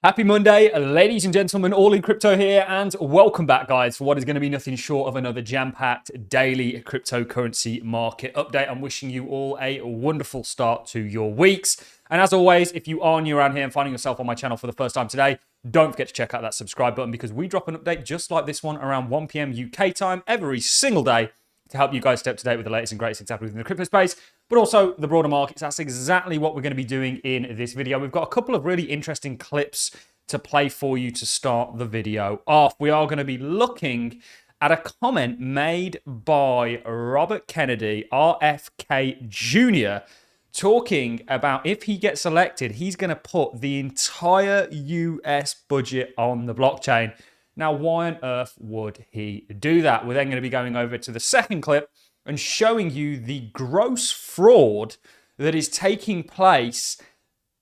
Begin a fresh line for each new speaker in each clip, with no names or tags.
Happy Monday, ladies and gentlemen, Allincrypto here, and welcome back, guys, for what is going to be nothing short of another jam-packed daily cryptocurrency market update. I'm wishing you all a wonderful start to your weeks. And as always, if you are new around here and finding yourself on my channel for the first time today, don't forget to check out that subscribe button because we drop an update just like this one around 1 p.m. UK time every single day to help you guys stay up to date with the latest and greatest things happening within the crypto space, but also the broader markets. That's exactly what we're going to be doing in this video. We've got a couple of really interesting clips to play for you to start the video off. We are going to be looking at a comment made by Robert Kennedy, RFK Jr., talking about if he gets elected, he's going to put the entire US budget on the blockchain. Now, why on earth would he do that? We're then going to be going over to the second clip and showing you the gross fraud that is taking place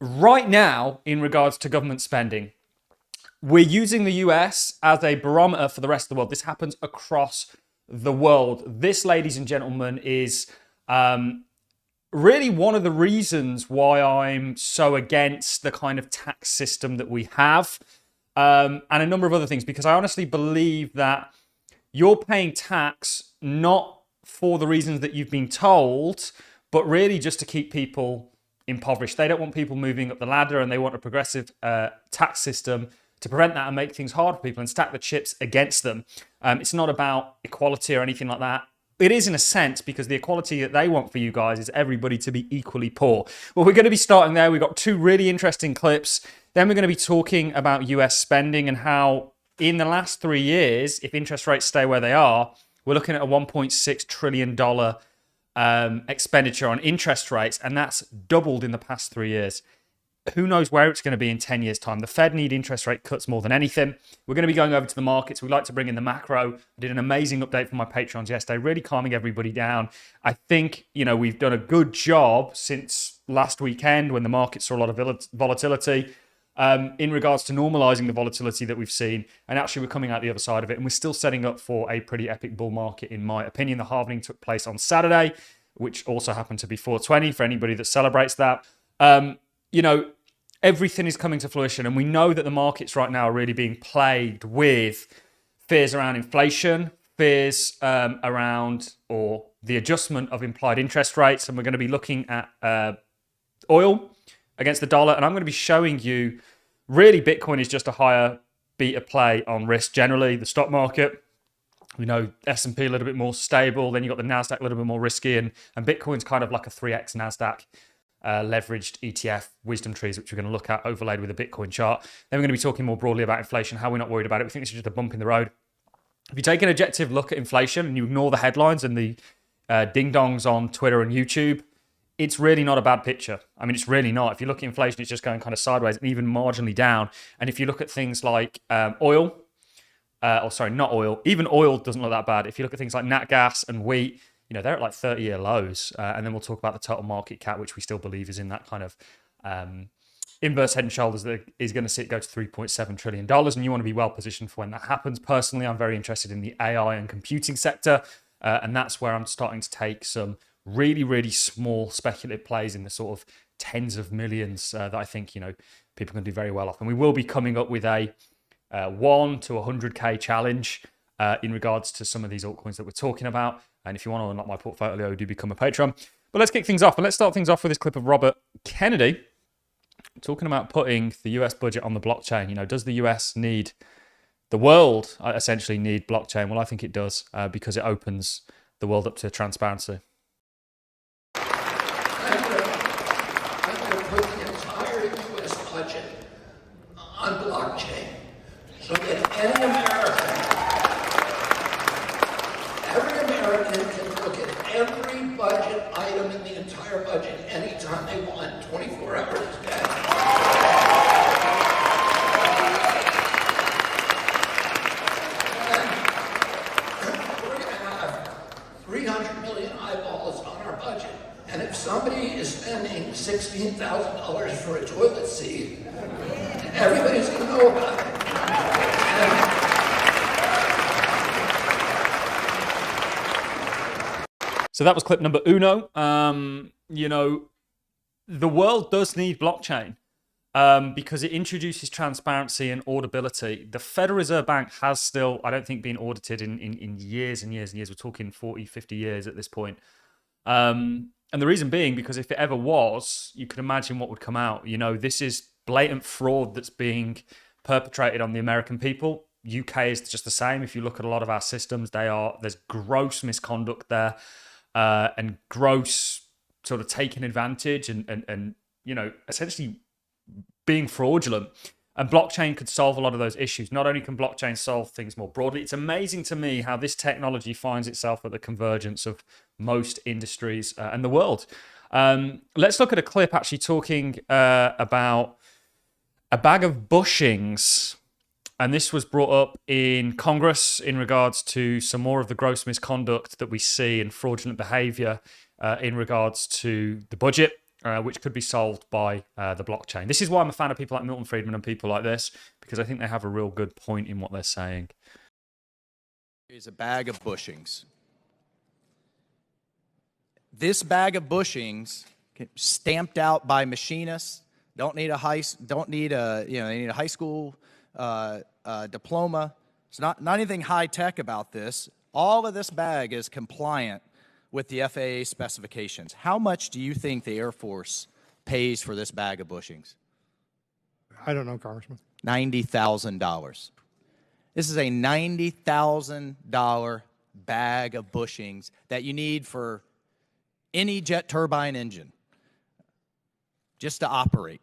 right now in regards to government spending. We're using the US as a barometer for the rest of the world. This happens across the world. This, ladies and gentlemen, is really one of the reasons why I'm so against the kind of tax system that we have. And a number of other things, because I honestly believe that you're paying tax not for the reasons that you've been told, but really just to keep people impoverished. They don't want people moving up the ladder, and they want a progressive tax system to prevent that and make things hard for people and stack the chips against them. It's not about equality or anything like that. It is in a sense, because the equality that they want for you guys is everybody to be equally poor. Well, we're going to be starting there. We've got two really interesting clips. Then we're going to be talking about US spending and how in the last 3 years, if interest rates stay where they are, we're looking at a $1.6 trillion expenditure on interest rates, and that's doubled in the past 3 years. Who knows where it's going to be in 10 years' time? The Fed need interest rate cuts more than anything. We're going to be going over to the markets. We like to bring in the macro. I did an amazing update for my Patrons yesterday, really calming everybody down. I think, we've done a good job since last weekend when the markets saw a lot of volatility in regards to normalizing the volatility that we've seen. And actually, we're coming out the other side of it. And we're still setting up for a pretty epic bull market, in my opinion. The halving took place on Saturday, which also happened to be 420 for anybody that celebrates that. Everything is coming to fruition, and we know that the markets right now are really being plagued with fears around inflation, fears around or the adjustment of implied interest rates, and we're going to be looking at oil against the dollar, and I'm going to be showing you really Bitcoin is just a higher beta play on risk generally. The stock market, we know S&P a little bit more stable, then you've got the NASDAQ a little bit more risky, and Bitcoin's kind of like a 3x NASDAQ. Leveraged ETF wisdom trees, which we're going to look at overlaid with a Bitcoin chart. Then we're going to be talking more broadly about inflation, how we're not worried about it. We think this is just a bump in the road. If you take an objective look at inflation and you ignore the headlines and the ding-dongs on Twitter and YouTube, it's really not a bad picture. I mean, it's really not. If you look at inflation, it's just going kind of sideways and even marginally down. And if you look at things like oil, not oil, even oil doesn't look that bad. If you look at things like nat gas and wheat, they're at like 30-year lows. And then we'll talk about the total market cap, which we still believe is in that kind of inverse head and shoulders that is going to go to $3.7 trillion. And you want to be well positioned for when that happens. Personally, I'm very interested in the AI and computing sector. And that's where I'm starting to take some really, really small speculative plays in the sort of tens of millions that I think, people can do very well off. And we will be coming up with a 1 to 100K challenge in regards to some of these altcoins that we're talking about. And if you want to unlock my portfolio, do become a patron. But let's kick things off. And let's start things off with this clip of Robert Kennedy talking about putting the US budget on the blockchain. Does the US need, the world essentially need blockchain? Well, I think it does because it opens the world up to transparency.
I'm going to put the entire US budget on blockchain so that any American can look at every budget item in the entire budget anytime they want, 24 hours a day. And we're going to have 300 million eyeballs on our budget. And if somebody is spending $16,000 for a toilet seat, everybody's going to know about it.
So that was clip number uno. The world does need blockchain. because it introduces transparency and auditability. The Federal Reserve Bank has still, I don't think, been audited in years and years and years. We're talking 40, 50 years at this point. And the reason being, because if it ever was, you can imagine what would come out. You know, this is blatant fraud that's being perpetrated on the American people. UK is just the same. If you look at a lot of our systems, there's gross misconduct there, and gross sort of taking advantage and you know, essentially being fraudulent. And blockchain could solve a lot of those issues. Not only can blockchain solve things more broadly, it's amazing to me how this technology finds itself at the convergence of most industries and the world. Let's look at a clip actually talking about a bag of bushings. And this was brought up in Congress in regards to some more of the gross misconduct that we see and fraudulent behavior in regards to the budget. Which could be solved by the blockchain. This is why I'm a fan of people like Milton Friedman and people like this, because I think they have a real good point in what they're saying.
Is a bag of bushings. This bag of bushings, stamped out by machinists, they need a high school diploma. It's not anything high tech about this. All of this bag is compliant with the FAA specifications. How much do you think the Air Force pays for this bag of bushings?
I don't know, Congressman.
$90,000. This is a $90,000 bag of bushings that you need for any jet turbine engine just to operate.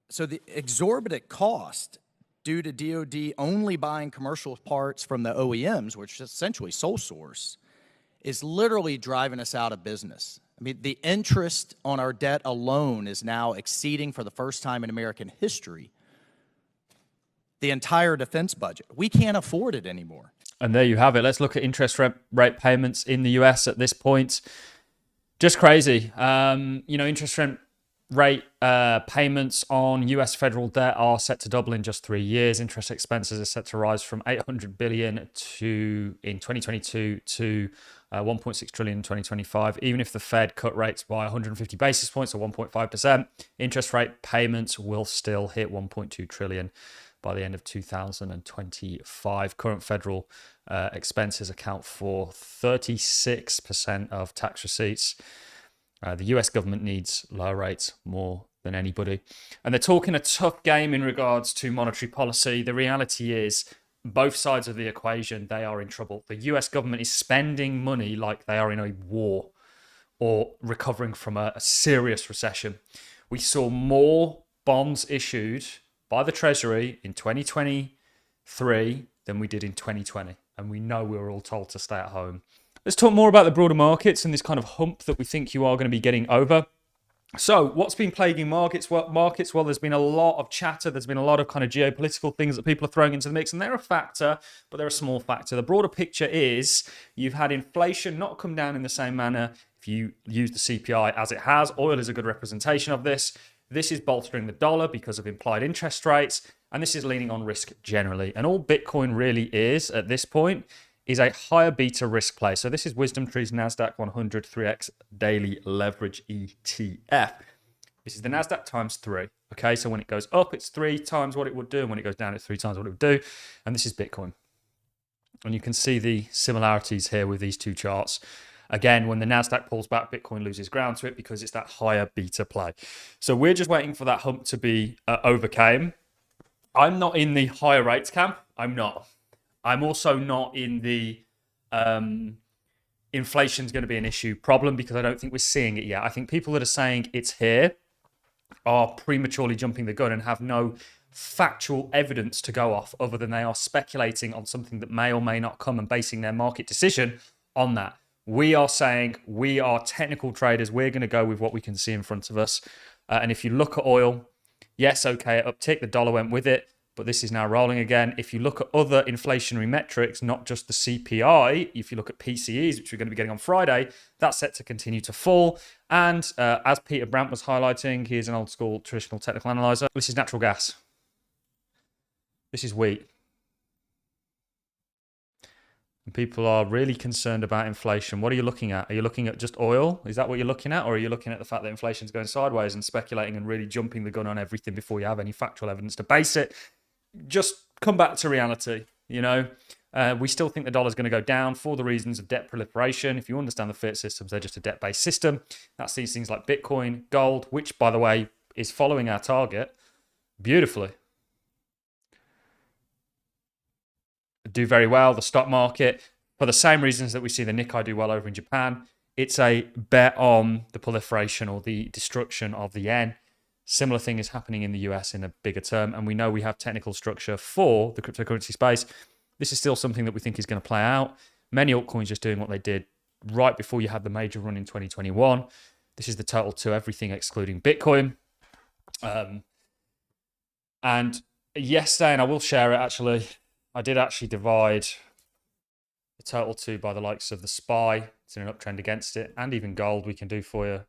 So the exorbitant cost due to DoD only buying commercial parts from the OEMs, which is essentially sole source, is literally driving us out of business. I mean, the interest on our debt alone is now exceeding, for the first time in American history, the entire defense budget. We can't afford it anymore.
And there you have it. Let's look at interest rate payments in the US at this point. Just crazy. You know, interest rate payments on US federal debt are set to double in just 3 years. Interest expenses are set to rise from $800 billion in 2022 to 1.6 trillion in 2025. Even if the Fed cut rates by 150 basis points or 1.5%, interest rate payments will still hit 1.2 trillion by the end of 2025. Current federal expenses account for 36% of tax receipts. The US government needs lower rates more than anybody. And they're talking a tough game in regards to monetary policy. The reality is, both sides of the equation, they are in trouble. The US government is spending money like they are in a war or recovering from a serious recession. We saw more bonds issued by the Treasury in 2023 than we did in 2020. And we know we were all told to stay at home. Let's talk more about the broader markets and this kind of hump that we think you are going to be getting over. So what's been plaguing markets? Well, there's been a lot of chatter. There's been a lot of kind of geopolitical things that people are throwing into the mix, and they're a factor, but they're a small factor. The broader picture is you've had inflation not come down in the same manner if you use the CPI as it has. Oil is a good representation of this. This is bolstering the dollar because of implied interest rates, and this is leaning on risk generally. And all Bitcoin really is at this point is a higher beta risk play. So this is WisdomTree's NASDAQ 100 3x daily leverage ETF. This is the NASDAQ times 3. Okay, so when it goes up, it's 3 times what it would do. And when it goes down, it's 3 times what it would do. And this is Bitcoin. And you can see the similarities here with these two charts. Again, when the NASDAQ pulls back, Bitcoin loses ground to it because it's that higher beta play. So we're just waiting for that hump to be overcame. I'm not in the higher rates camp. I'm not. I'm also not in the inflation's going to be an issue problem, because I don't think we're seeing it yet. I think people that are saying it's here are prematurely jumping the gun and have no factual evidence to go off other than they are speculating on something that may or may not come and basing their market decision on that. We are saying we are technical traders. We're going to go with what we can see in front of us. And if you look at oil, yes, okay, uptick, the dollar went with it, but this is now rolling again. If you look at other inflationary metrics, not just the CPI, if you look at PCEs, which we're going to be getting on Friday, that's set to continue to fall. And as Peter Brandt was highlighting, here's an old school traditional technical analyzer. This is natural gas. This is wheat. And people are really concerned about inflation. What are you looking at? Are you looking at just oil? Is that what you're looking at? Or are you looking at the fact that inflation's going sideways and speculating and really jumping the gun on everything before you have any factual evidence to base it? Just come back to reality, you know? We still think the dollar's going to go down for the reasons of debt proliferation. If you understand the fiat systems, they're just a debt-based system. That's these things like Bitcoin, gold, which, by the way, is following our target beautifully. Do very well. The stock market, for the same reasons that we see the Nikkei do well over in Japan, it's a bet on the proliferation or the destruction of the yen. Similar thing is happening in the US in a bigger term, and we know we have technical structure for the cryptocurrency space. This is still something that we think is going to play out. Many altcoins just doing what they did right before you had the major run in 2021. This is the total to everything excluding Bitcoin. And yesterday, and I will share it actually, I did actually divide the total to by the likes of the SPY. It's in an uptrend against it, and even gold we can do for you.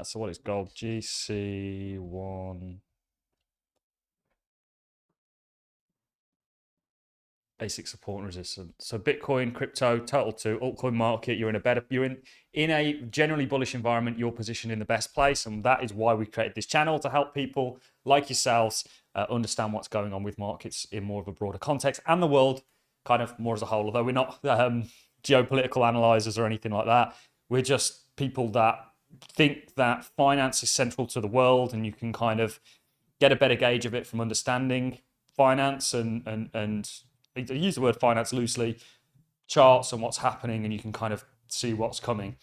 So what is gold? GC1. Basic support and resistance. So Bitcoin, crypto, total to altcoin market. You're in a generally bullish environment. You're positioned in the best place, and that is why we created this channel, to help people like yourselves understand what's going on with markets in more of a broader context, and the world kind of more as a whole. Although we're not geopolitical analyzers or anything like that, we're just people that think that finance is central to the world, and you can kind of get a better gauge of it from understanding finance and I use the word finance loosely, charts and what's happening, and you can kind of see what's coming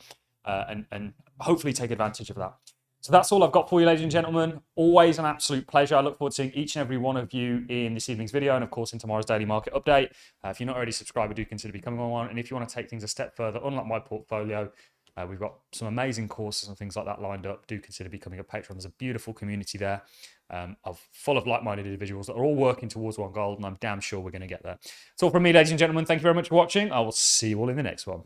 and hopefully take advantage of that. So that's all I've got for you, ladies and gentlemen. Always an absolute pleasure. I look forward to seeing each and every one of you in this evening's video and, of course, in tomorrow's daily market update. If you're not already subscribed, do consider becoming one. And if you want to take things a step further, unlike my portfolio, we've got some amazing courses and things like that lined up. Do consider becoming a patron. There's a beautiful community there full of like-minded individuals that are all working towards one goal, and I'm damn sure we're going to get there. That's all from me, ladies and gentlemen. Thank you very much for watching. I will see you all in the next one.